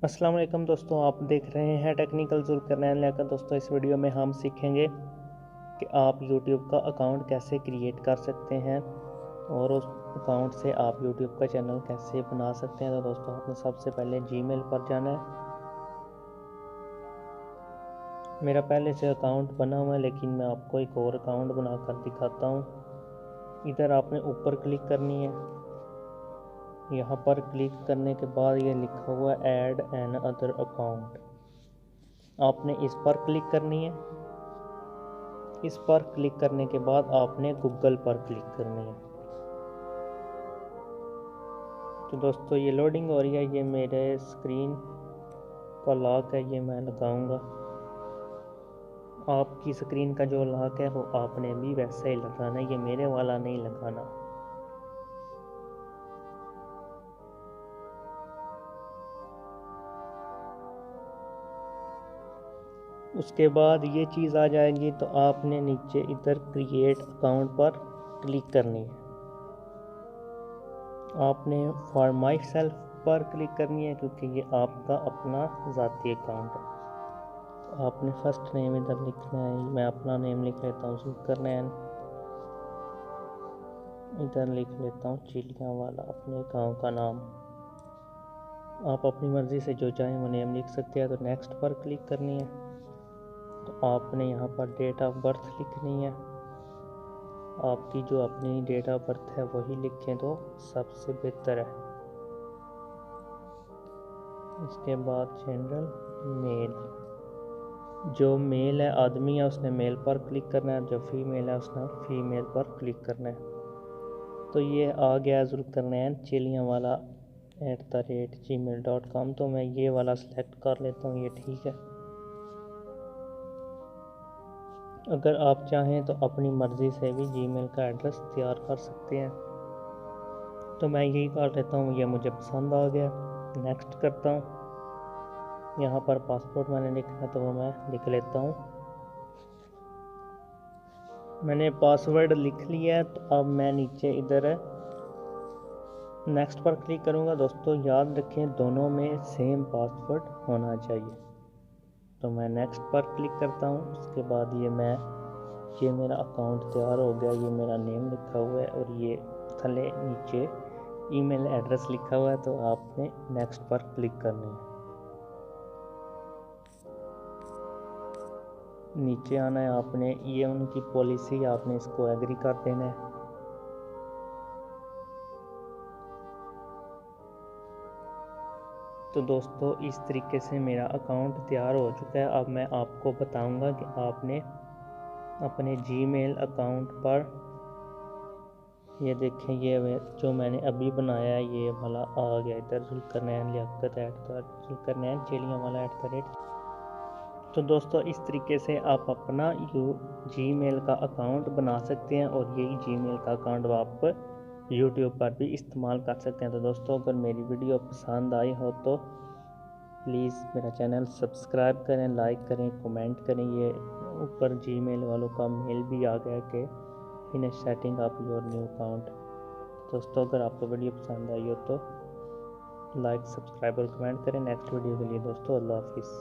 अस्सलाम वालेकुम दोस्तों, आप देख रहे हैं टेक्निकल जुल्करनैन लेकर। दोस्तों इस वीडियो में हम सीखेंगे कि आप YouTube का अकाउंट कैसे क्रिएट कर सकते हैं और उस अकाउंट से आप YouTube का चैनल कैसे बना सकते हैं। तो दोस्तों आपने सबसे पहले Gmail पर जाना है। मेरा पहले से अकाउंट बना हुआ है, लेकिन मैं आपको एक और अकाउंट बनाकर दिखाता हूँ। इधर आपने ऊपर क्लिक करनी है। यहाँ पर क्लिक करने के बाद ये लिखा हुआ है ऐड एन अदर अकाउंट, आपने इस पर क्लिक करनी है। इस पर क्लिक करने के बाद आपने गूगल पर क्लिक करनी है। तो दोस्तों ये लोडिंग हो रही है, ये मेरे स्क्रीन का लॉक है, ये मैं लगाऊंगा। आपकी स्क्रीन का जो लॉक है वो आपने भी वैसे ही लगाना है, ये मेरे वाला नहीं लगाना। उसके बाद ये चीज़ आ जाएगी तो आपने नीचे इधर क्रिएट अकाउंट पर क्लिक करनी है। आपने फॉर माई सेल्फ पर क्लिक करनी है, क्योंकि ये आपका अपना ज़ाती अकाउंट है। तो आपने फर्स्ट नेम इधर लिखना है। मैं अपना नेम लिख लेता हूँ जुल्करनैन, इधर लिख लेता हूँ चिलियांवाला, अपने गांव का नाम। आप अपनी मर्ज़ी से जो चाहें वो नेम लिख सकते हैं। तो नेक्स्ट पर क्लिक करनी है। तो आपने यहाँ पर डेट ऑफ बर्थ लिखनी है। आपकी जो अपनी डेट ऑफ बर्थ है वही लिखें तो सबसे बेहतर है। इसके बाद जनरल मेल, जो मेल है आदमी है उसने मेल पर क्लिक करना है, जो फीमेल है उसने फीमेल पर क्लिक करना है। तो ये आ गया जुल्करनैन चिलियांवाला @gmail.com। तो मैं ये वाला सेलेक्ट कर लेता हूँ, ये ठीक है। अगर आप चाहें तो अपनी मर्ज़ी से भी जीमेल का एड्रेस तैयार कर सकते हैं। तो मैं यही कर लेता हूँ, ये मुझे पसंद आ गया। नेक्स्ट करता हूँ। यहाँ पर पासपोर्ट मैंने लिखा है तो वो मैं लिख लेता हूँ। मैंने पासवर्ड लिख लिया है, तो अब मैं नीचे इधर नेक्स्ट पर क्लिक करूँगा। दोस्तों याद रखें दोनों में सेम पासवर्ड होना चाहिए। तो मैं नेक्स्ट पर क्लिक करता हूँ। उसके बाद ये मेरा अकाउंट तैयार हो गया। ये मेरा नेम लिखा हुआ है और ये थले नीचे ईमेल एड्रेस लिखा हुआ है। तो आपने नेक्स्ट पर क्लिक करना है। नीचे आना है, आपने ये उनकी पॉलिसी, आपने इसको एग्री कर देना है। तो दोस्तों इस तरीके से मेरा अकाउंट तैयार हो चुका है। अब मैं आपको बताऊंगा कि आपने अपने जीमेल अकाउंट पर, ये देखें ये जो मैंने अभी बनाया है ये वाला आ गया इधर जुल्करनैन लियाकत जुल्करनैन चिलियांवाला @ तो दोस्तों इस तरीके से आप अपना जीमेल का अकाउंट बना सकते हैं और यही जीमेल का अकाउंट आप YouTube पर भी इस्तेमाल कर सकते हैं। तो दोस्तों अगर मेरी वीडियो पसंद आई हो तो प्लीज़ मेरा चैनल सब्सक्राइब करें, लाइक करें, कमेंट करें। ये ऊपर जीमेल वालों का मेल भी आ गया कि finish setting up your new account. दोस्तों अगर आपको वीडियो पसंद आई हो तो लाइक, सब्सक्राइब और कमेंट करें। नेक्स्ट वीडियो के लिए दोस्तों अल्लाह हाफिज़।